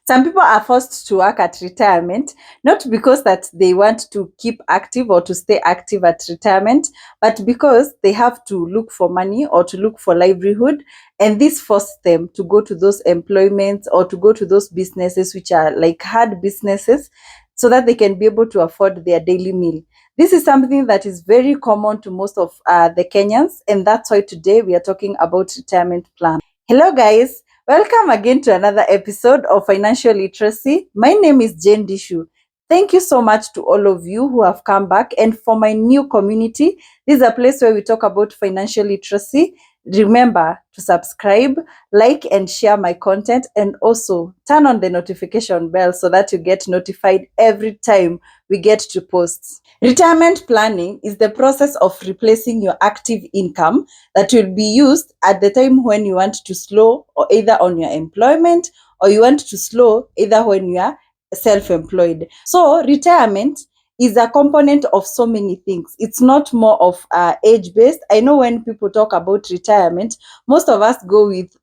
Some people are forced to work at retirement, not because that they want to keep active or to stay active at retirement, but because they have to look for money or to look for livelihood. And this forces them to go to those employments or to go to those businesses which are like hard businesses so that they can be able to afford their daily meal. This is something that is very common to most of the Kenyans, and that's why today we are talking about retirement plan. Hello, guys. Welcome again to another episode of Financial Literacy. My name is Jane Dishu. Thank you so much to all of you who have come back. And for my new community, this is a place where we talk about financial literacy. Remember to subscribe, like, and share my content, and also turn on the notification bell so that you get notified every time we get to post. Retirement planning is the process of replacing your active income that will be used at the time when you want to slow or either on your employment or you want to slow either when you are self-employed. So retirement is a component of so many things. It's not more of age-based. I know when people talk about retirement, most of us go with,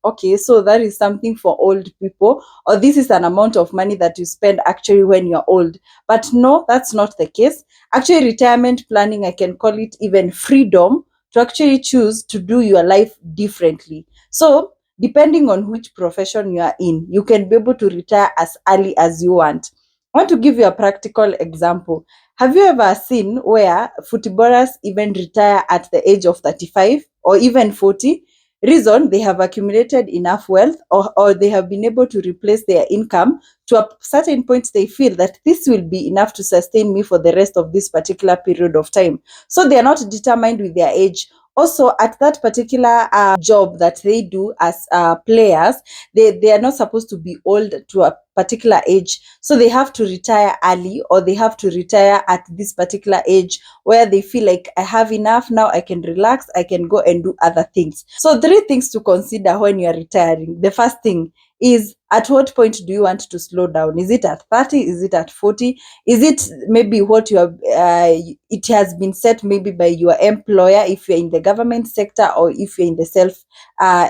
okay, so that is something for old people, or this is an amount of money that you spend actually when you're old. But no, that's not the case. Actually, retirement planning, I can call it even freedom to actually choose to do your life differently. So, depending on which profession you are in, you can be able to retire as early as you want. I want to give you a practical example. Have you ever seen where footballers even retire at the age of 35 or even 40? Reason, they have accumulated enough wealth, or they have been able to replace their income to a certain point. They feel that this will be enough to sustain me for the rest of this particular period of time. So they are not determined with their age. Also, at that particular job that they do as players, they are not supposed to be old to a particular age. So they have to retire early, or they have to retire at this particular age where they feel like, I have enough now, I can relax, I can go and do other things. So three things to consider when you are retiring. The first thing is, at what point do you want to slow down? Is it at 30? Is it at 40? Is it maybe what you have, it has been set maybe by your employer if you're in the government sector, or if you're in the self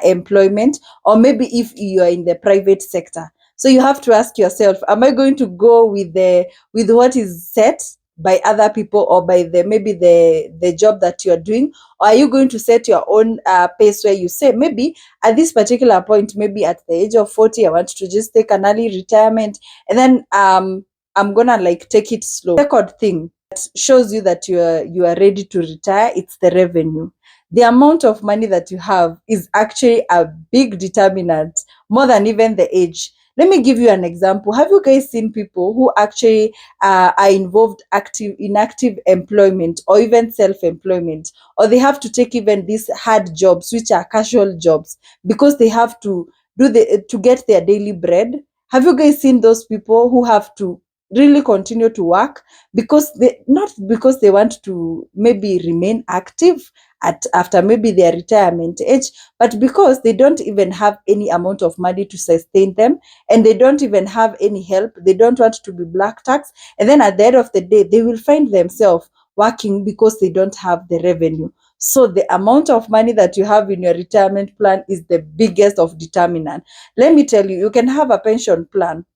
employment, or maybe if you are in the private sector. So you have to ask yourself, am I going to go with what is set by other people, or by the job that you're doing, or are you going to set your own pace where you say, maybe at this particular point, maybe at the age of 40, I want to just take an early retirement, and then I'm gonna like take it slow. Second thing that shows you that you are ready to retire, it's the revenue. The amount of money that you have is actually a big determinant, more than even the age. Let me give you an example. Have you guys seen people who actually are involved in active employment, or even self-employment, or they have to take even these hard jobs, which are casual jobs, because they have to to get their daily bread? Have you guys seen those people who have to really continue to work, because they, not because they want to maybe remain active at after maybe their retirement age, but because they don't even have any amount of money to sustain them, and they don't even have any help. They don't want to be black tax, and then at the end of the day, they will find themselves working because they don't have the revenue. So the amount of money that you have in your retirement plan is the biggest of determinant. Let me tell you, you can have a pension plan,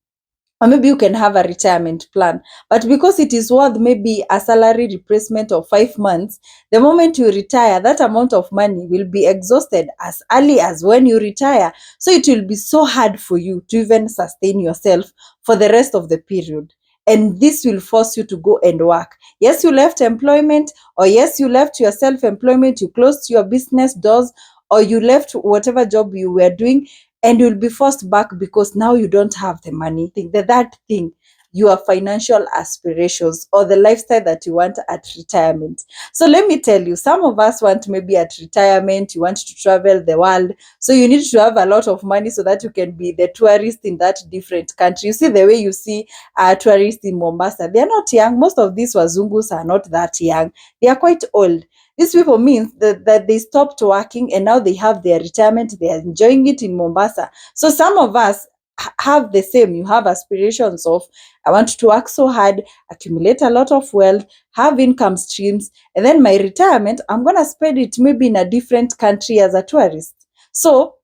or maybe you can have a retirement plan, but because it is worth maybe a salary replacement of 5 months, the moment you retire, that amount of money will be exhausted as early as when you retire. So it will be so hard for you to even sustain yourself for the rest of the period. And this will force you to go and work. Yes, you left employment, or yes, you left your self-employment, you closed your business doors, or you left whatever job you were doing, and you'll be forced back because now you don't have the money. Think that thing, your financial aspirations, or the lifestyle that you want at retirement. So let me tell you, some of us want, maybe at retirement, you want to travel the world. So you need to have a lot of money so that you can be the tourist in that different country. You see the way you see tourists in Mombasa, they're not young. Most of these Wazungus are not that young. They are quite old. These people means that they stopped working, and now they have their retirement. They are enjoying it in Mombasa. So some of us have the same. You have aspirations of, I want to work so hard, accumulate a lot of wealth, have income streams, and then my retirement, I'm going to spend it maybe in a different country as a tourist. So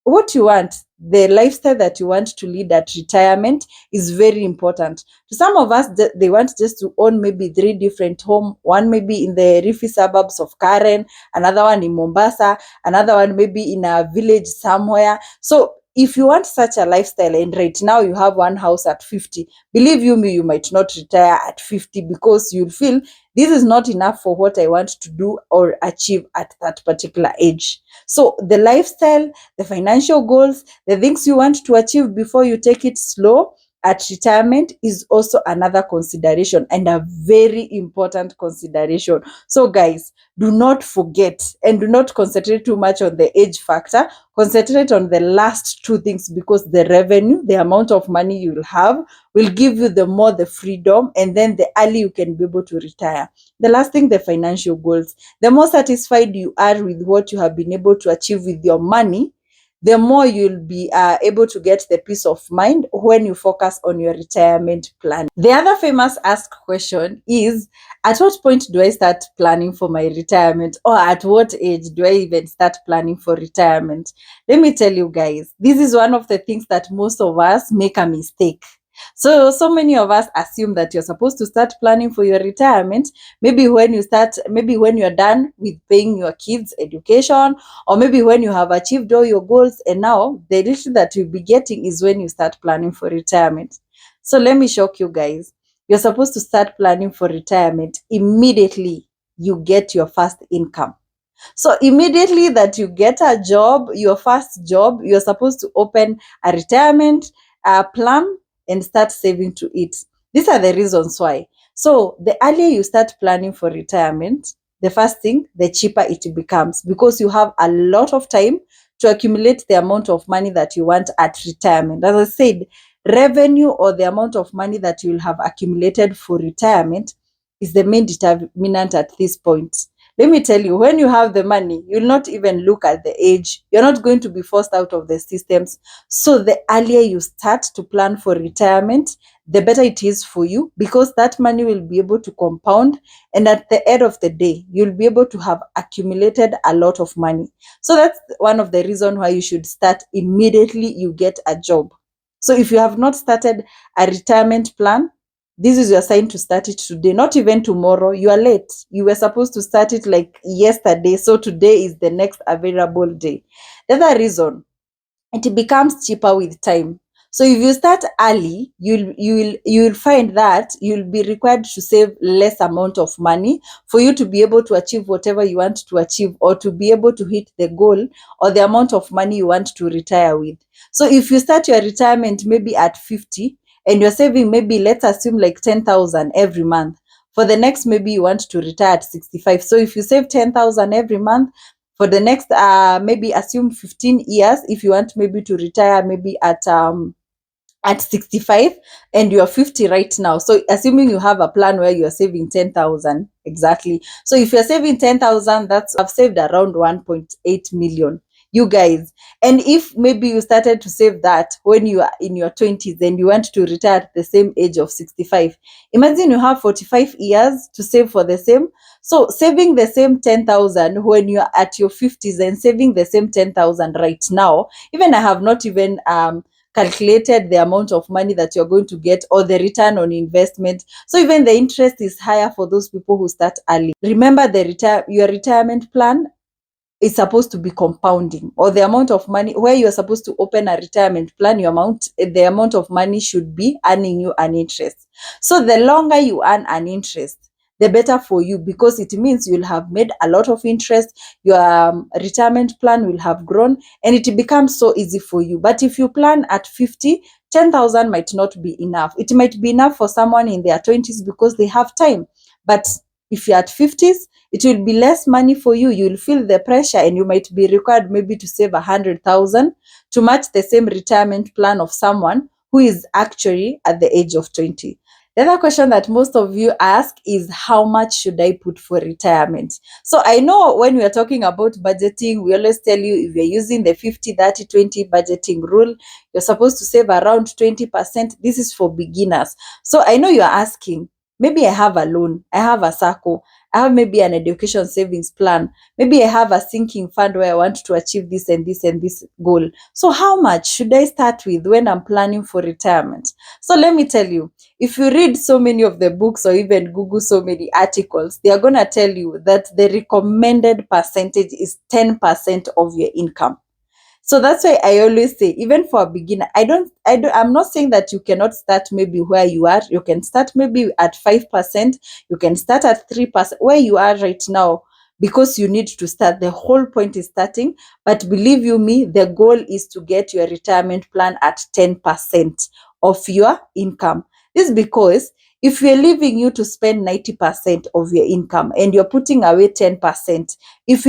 what you want, the lifestyle that you want to lead at retirement is very important. To some of us, they want just to own maybe 3 different home, one maybe in the reefy suburbs of Karen, another one in Mombasa, another one maybe in a village somewhere. So if you want such a lifestyle and right now you have one house at 50, believe you me, you might not retire at 50 because you'll feel this is not enough for what I want to do or achieve at that particular age. So the lifestyle, the financial goals, the things you want to achieve before you take it slow at retirement is also another consideration, and a very important consideration. So guys, do not forget and do not concentrate too much on the age factor. Concentrate on the last two things, because the revenue, the amount of money you'll have, will give you the more the freedom, and then the early you can be able to retire. The last thing, the financial goals. The more satisfied you are with what you have been able to achieve with your money, the more you'll be able to get the peace of mind when you focus on your retirement plan. The other famous asked question is, at what point do I start planning for my retirement, or at what age do I even start planning for retirement? Let me tell you guys, this is one of the things that most of us make a mistake. So many of us assume that you're supposed to start planning for your retirement maybe when you're done with paying your kids education, or maybe when you have achieved all your goals, and now the little that you'll be getting is when you start planning for retirement. So let me shock you guys. You're supposed to start planning for retirement immediately you get your first income. So immediately that you get a job, your first job, you're supposed to open a retirement plan and start saving to it. These are the reasons why. So the earlier you start planning for retirement, the first thing, the cheaper it becomes, because you have a lot of time to accumulate the amount of money that you want at retirement. As I said, revenue, or the amount of money that you'll have accumulated for retirement, is the main determinant at this point. Let me tell you, when you have the money, you'll not even look at the age. You're not going to be forced out of the systems. So the earlier you start to plan for retirement, the better it is for you, because that money will be able to compound. And at the end of the day, you'll be able to have accumulated a lot of money. So that's one of the reasons why you should start immediately you get a job. So if you have not started a retirement plan, this is your sign to start it today, not even tomorrow. You are late. You were supposed to start it like yesterday. So today is the next available day. The other reason, it becomes cheaper with time. So if you start early, you'll find that you'll be required to save less amount of money for you to be able to achieve whatever you want to achieve, or to be able to hit the goal or the amount of money you want to retire with. So if you start your retirement maybe at 50, and you're saving maybe, let's assume, like 10,000 every month, for the next, maybe you want to retire at 65. So if you save 10,000 every month for the next maybe assume 15 years, if you want maybe to retire maybe at 65, and you're 50 right now. So assuming you have a plan where you're saving 10,000 exactly. So if you're saving 10,000, that's, I've saved around 1.8 million. You guys, and if maybe you started to save that when you are in your 20s and you want to retire at the same age of 65, imagine you have 45 years to save for the same. So saving the same 10,000 when you're at your 50s, and saving the same 10,000 right now, even I have not even calculated the amount of money that you're going to get, or the return on investment. So even the interest is higher for those people who start early. Remember, your retirement plan is supposed to be compounding, or the amount of money where you're supposed to open a retirement plan, the amount of money should be earning you an interest. So the longer you earn an interest, the better for you, because it means you'll have made a lot of interest. Your retirement plan will have grown, and it becomes so easy for you. But if you plan at 50, 10,000 might not be enough. It might be enough for someone in their 20s because they have time. But if you're at 50s, it will be less money for you. You'll feel the pressure, and you might be required maybe to save 100,000 to match the same retirement plan of someone who is actually at the age of 20. The other question that most of you ask is, how much should I put for retirement? So I know when we are talking about budgeting, we always tell you, if you're using the 50-30-20 budgeting rule, you're supposed to save around 20%. This is for beginners. So I know you're asking, Maybe I have a loan, I have a circle, I have maybe an education savings plan, maybe I have a sinking fund where I want to achieve this and this and this goal. So how much should I start with when I'm planning for retirement? So let me tell you, if you read so many of the books or even Google so many articles, they are going to tell you that the recommended percentage is 10% of your income. So that's why I always say, even for a beginner, I'm not saying that you cannot start maybe where you are. You can start maybe at 5%, you can start at 3%, where you are right now, because you need to start. The whole point is starting. But believe you me, the goal is to get your retirement plan at 10% of your income. This is because if we're leaving you to spend 90% of your income and you're putting away 10%, if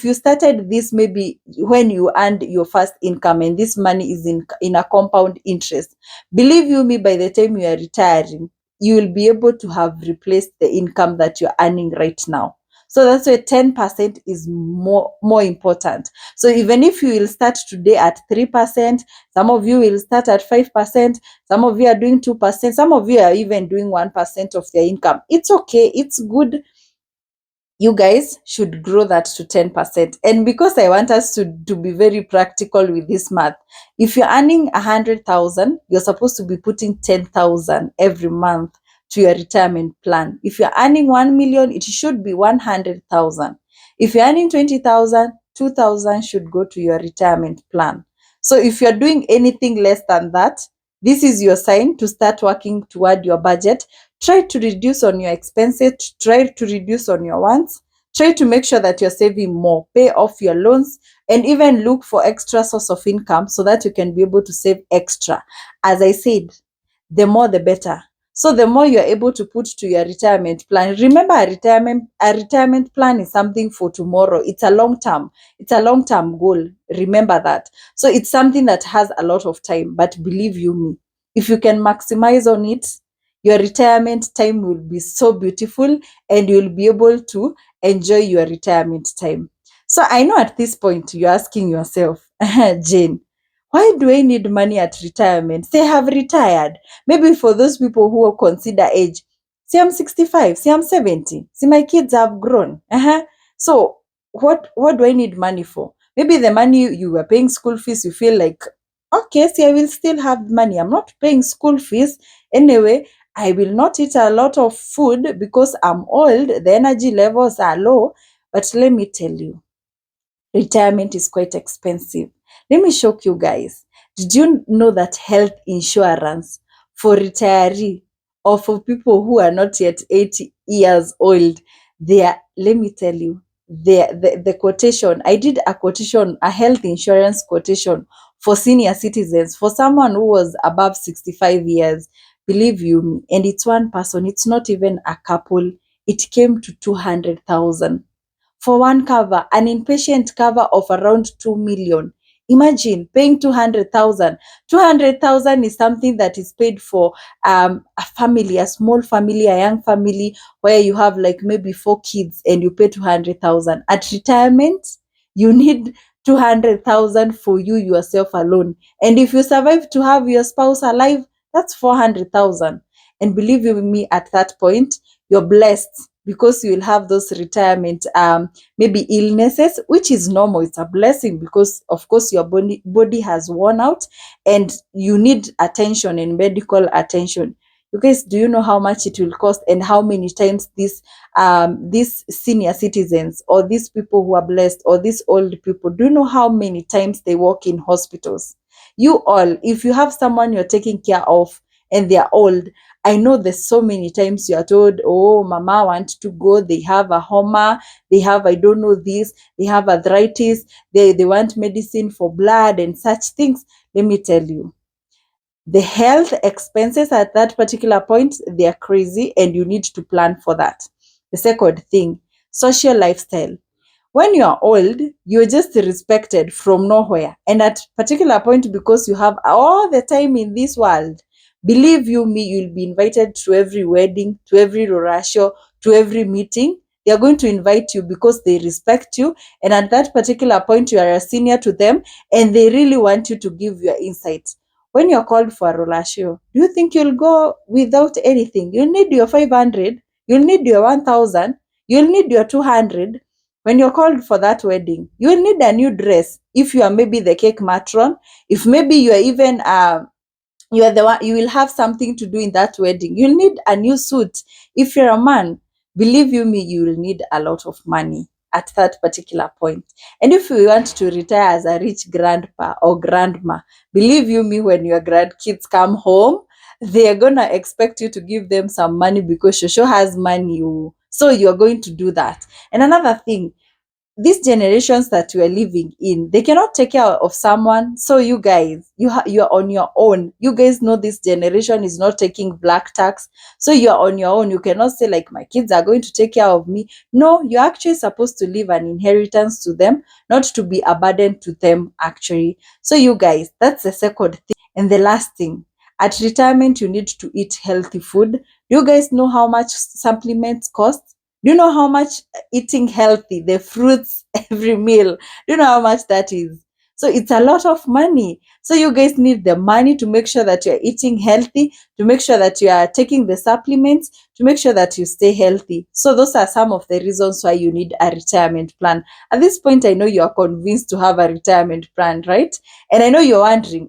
you started this maybe when you earned your first income and this money is in a compound interest, believe you me, by the time you are retiring, you will be able to have replaced the income that you're earning right now. So that's why 10% is more important. So even if you will start today at 3%, some of you will start at 5%, some of you are doing 2%, some of you are even doing 1% of their income. It's okay, it's good. You guys should grow that to 10%. And because I want us to be very practical with this math, if you're earning 100,000, you're supposed to be putting 10,000 every month to your retirement plan. If you're earning 1 million, it should be 100,000. If you're earning 20,000, 2,000 should go to your retirement plan. So if you're doing anything less than that, this is your sign to start working toward your budget. Try to reduce on your expenses, try to reduce on your wants, try to make sure that you're saving more, pay off your loans, and even look for extra source of income so that you can be able to save extra. As I said, the more the better. So the more you're able to put to your retirement plan. Remember, a retirement plan is something for tomorrow. It's a long term goal. Remember that. So it's something that has a lot of time. But believe you me, if you can maximize on it, your retirement time will be so beautiful and you'll be able to enjoy your retirement time. So I know at this point you're asking yourself, Jane, why do I need money at retirement? Say I have retired. Maybe for those people who consider age, say I'm 65, say I'm 70, see my kids have grown. So what do I need money for? Maybe the money you were paying school fees, you feel like, okay, see, I will still have money. I'm not paying school fees. Anyway, I will not eat a lot of food because I'm old, the energy levels are low. But let me tell you, retirement is quite expensive. Let me shock you guys. Did you know that health insurance for retiree or for people who are not yet 80 years old, let me tell you, the quotation, I did a quotation, a health insurance quotation for senior citizens, for someone who was above 65 years, believe you me, and it's one person, it's not even a couple, it came to 200,000 for one cover, an inpatient cover of around 2 million. Imagine paying 200,000. 200,000 is something that is paid for a family, a small family, a young family, where you have like maybe 4 kids and you pay 200,000. At retirement, you need 200,000 for you yourself alone. And if you survive to have your spouse alive, that's 400,000. And believe you me, at that point, you're blessed because you will have those retirement maybe illnesses, which is normal. It's a blessing because of course your body has worn out and you need attention and medical attention. You guys, do you know how much it will cost and how many times these senior citizens or these people who are blessed or these old people, do you know how many times they work in hospitals? You all, if you have someone you're taking care of and they're old, I know there's so many times you are told, oh, mama wants to go, they have a homa, they have, I don't know this, they have arthritis, they want medicine for blood and such things. Let me tell you, the health expenses at that particular point, they are crazy and you need to plan for that. The second thing, social lifestyle. When you are old, you're just respected from nowhere. And at particular point, because you have all the time in this world, believe you me, you'll be invited to every wedding, to every rorasho, to every meeting. They're going to invite you because they respect you. And at that particular point, you are a senior to them and they really want you to give your insights. When you're called for a rolasio, do you think you'll go without anything? You'll need your 500, you'll need your 1000, you'll need your 200. When you're called for that wedding, you'll need a new dress. If you are maybe the cake matron, if maybe you are even you are the one, you will have something to do in that wedding, you'll need a new suit. If you're a man, believe you me, you will need a lot of money at that particular point. And if you want to retire as a rich grandpa or grandma, believe you me, when your grandkids come home, they are gonna expect you to give them some money because Shosho has money. Oh. So you're going to do that. And another thing, these generations that we are living in, they cannot take care of someone. So you guys, you're on your own. You guys know this generation is not taking black tax. So you're on your own. You cannot say like, my kids are going to take care of me. No, you're actually supposed to leave an inheritance to them, not to be a burden to them actually. So you guys, that's the second thing. And the last thing, at retirement, you need to eat healthy food. Do you guys know how much supplements cost? Do you know how much eating healthy, the fruits every meal? Do you know how much that is? So it's a lot of money. So you guys need the money to make sure that you're eating healthy, to make sure that you are taking the supplements, to make sure that you stay healthy. So those are some of the reasons why you need a retirement plan. At this point, I know you are convinced to have a retirement plan, right? And I know you're wondering,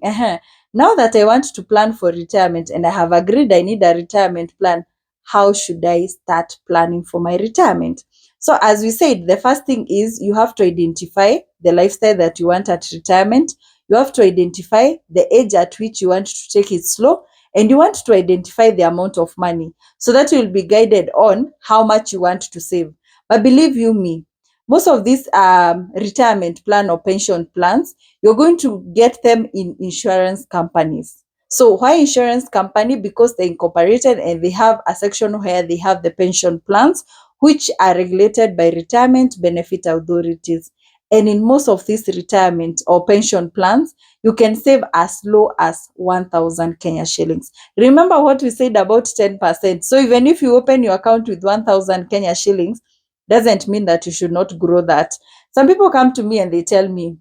now that I want to plan for retirement and I have agreed I need a retirement plan, how should I start planning for my retirement? So, as we said, the first thing is you have to identify the lifestyle that you want at retirement. You have to identify the age at which you want to take it slow, and you want to identify the amount of money so that you will be guided on how much you want to save. But believe you me, most of these retirement plan or pension plans, you're going to get them in insurance companies. So why insurance company? Because they're incorporated and they have a section where they have the pension plans, which are regulated by retirement benefit authorities. And in most of these retirement or pension plans, you can save as low as 1,000 Kenya shillings. Remember what we said about 10%. So even if you open your account with 1,000 Kenya shillings, doesn't mean that you should not grow that. Some people come to me and they tell me,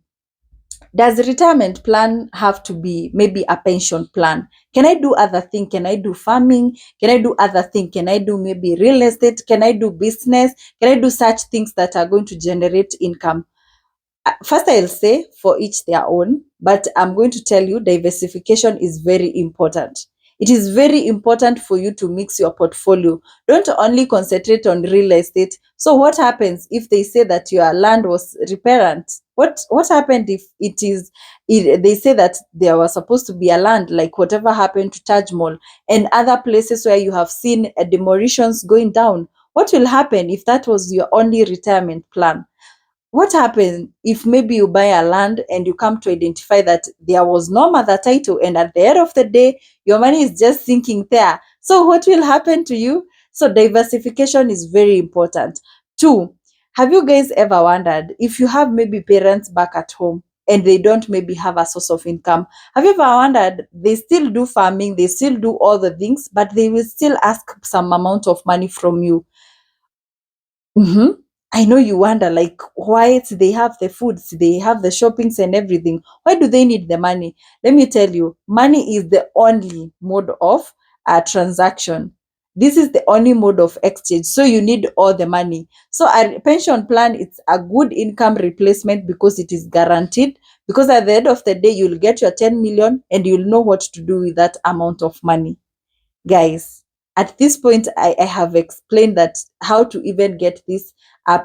does retirement plan have to be maybe a pension plan? Can I do other thing? Can I do farming? Can I do other thing? Can I do maybe real estate? Can I do business? Can I do such things that are going to generate income? First, I'll say for each their own, but I'm going to tell you diversification is very important. It is very important for you to mix your portfolio. Don't only concentrate on real estate. So what happens if they say that your land was reparent? What happened if they say that there was supposed to be a land, like whatever happened to Taj Mahal and other places where you have seen demolitions going down? What will happen if that was your only retirement plan? What happens if maybe you buy a land and you come to identify that there was no mother title, and at the end of the day, your money is just sinking there? So what will happen to you? So diversification is very important. Two, have you guys ever wondered if you have maybe parents back at home and they don't maybe have a source of income? Have you ever wondered they still do farming, they still do all the things, but they will still ask some amount of money from you? Mm-hmm. I know you wonder, like, why they have the foods, they have the shoppings and everything. Why do they need the money? Let me tell you, money is the only mode of transaction. This is the only mode of exchange. So you need all the money. So a pension plan, it's a good income replacement because it is guaranteed. Because at the end of the day, you'll get your 10 million and you'll know what to do with that amount of money. Guys, at this point, I have explained that how to even get this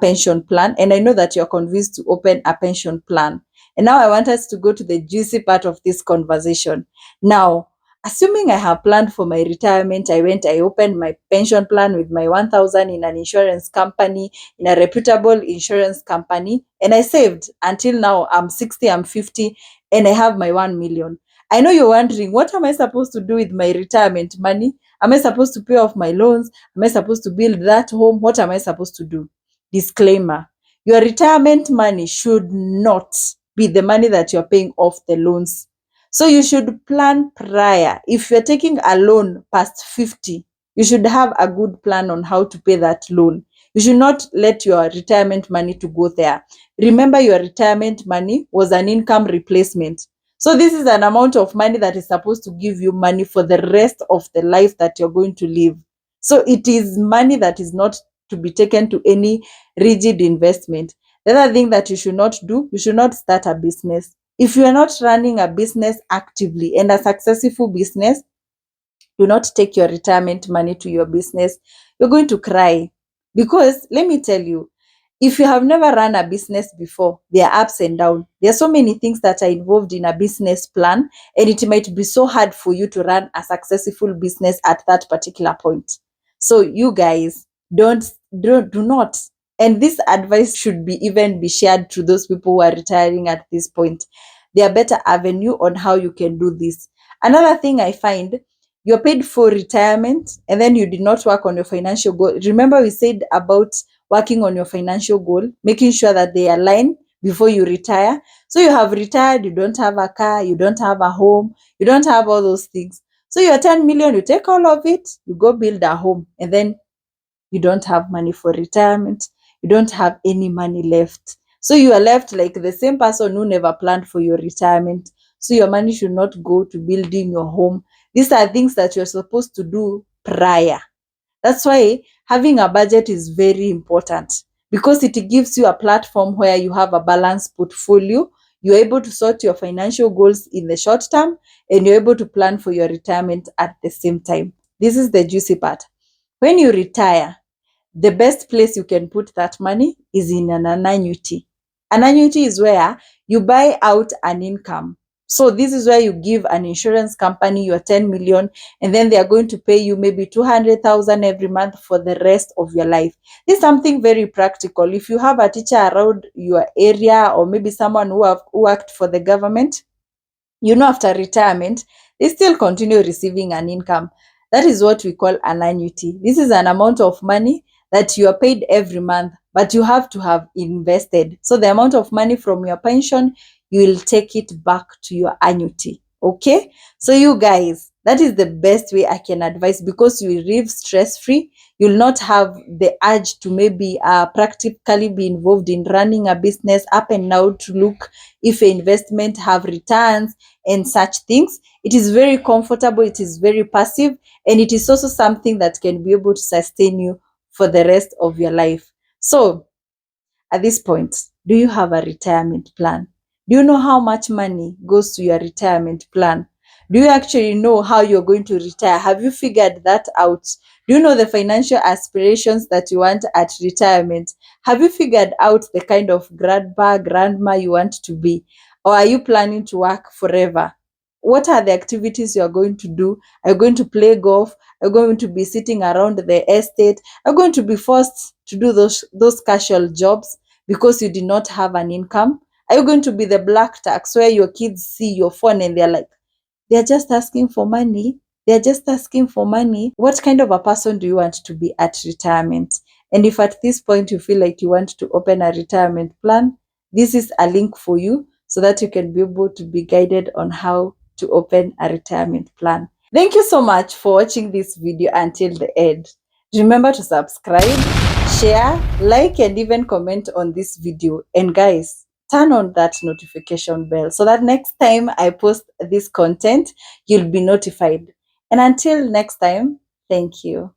pension plan, and I know that you're convinced to open a pension plan. And now I want us to go to the juicy part of this conversation. Now, assuming I have planned for my retirement, I opened my pension plan with my 1,000 in an insurance company, in a reputable insurance company, and I saved until now. I'm 60, I'm 50, and I have my 1 million. I know you're wondering, what am I supposed to do with my retirement money? Am I supposed to pay off my loans? Am I supposed to build that home? What am I supposed to do? Disclaimer: your retirement money should not be the money that you're paying off the loans. So you should plan prior. If you're taking a loan past 50, you should have a good plan on how to pay that loan. You should not let your retirement money to go there. Remember, your retirement money was an income replacement. So this is an amount of money that is supposed to give you money for the rest of the life that you're going to live. So it is money that is not to be taken to any rigid investment. The other thing that you should not do, you should not start a business. If you are not running a business actively and a successful business, do not take your retirement money to your business. You're going to cry. Because let me tell you, if you have never run a business before, there are ups and downs. There are so many things that are involved in a business plan, and it might be so hard for you to run a successful business at that particular point. So you guys, do not. And this advice should be even be shared to those people who are retiring at this point. There are better avenue on how you can do this. Another thing I find, you're paid for retirement and then you did not work on your financial goal. Remember, we said about working on your financial goal, making sure that they align before you retire. So you have retired, you don't have a car, you don't have a home, you don't have all those things. So your 10 million, you take all of it, you go build a home, and then you don't have money for retirement, you don't have any money left. So you are left like the same person who never planned for your retirement. So your money should not go to building your home. These are things that you're supposed to do prior. That's why having a budget is very important, because it gives you a platform where you have a balanced portfolio. You're able to sort your financial goals in the short term and you're able to plan for your retirement at the same time. This is the juicy part. When you retire, the best place you can put that money is in an annuity. An annuity is where you buy out an income. So this is where you give an insurance company your 10 million and then they are going to pay you maybe 200,000 every month for the rest of your life. This is something very practical. If you have a teacher around your area or maybe someone who worked for the government, after retirement, they still continue receiving an income. That is what we call an annuity. This is an amount of money that you are paid every month, but you have to have invested. So the amount of money from your pension, you will take it back to your annuity. Okay? So you guys, that is the best way I can advise, because you will live stress-free. You'll not have the urge to maybe practically be involved in running a business up and down to look if investment have returns and such things. It is very comfortable, it is very passive, and it is also something that can be able to sustain you for the rest of your life. So at this point, do you have a retirement plan? Do you know how much money goes to your retirement plan? Do you actually know how you're going to retire? Have you figured that out? Do you know the financial aspirations that you want at retirement? Have you figured out the kind of grandpa, grandma you want to be? Or are you planning to work forever? What are the activities you are going to do? Are you going to play golf? Are you going to be sitting around the estate? Are you going to be forced to do those casual jobs because you did not have an income? Are you going to be the black tax where your kids see your phone and they're like, they're just asking for money? They're just asking for money. What kind of a person do you want to be at retirement? And if at this point you feel like you want to open a retirement plan, this is a link for you so that you can be able to be guided on how to open a retirement plan. Thank you so much for watching this video until the end. Remember to subscribe, share, like, and even comment on this video. And guys, turn on that notification bell so that next time I post this content, you'll be notified. And until next time, thank you.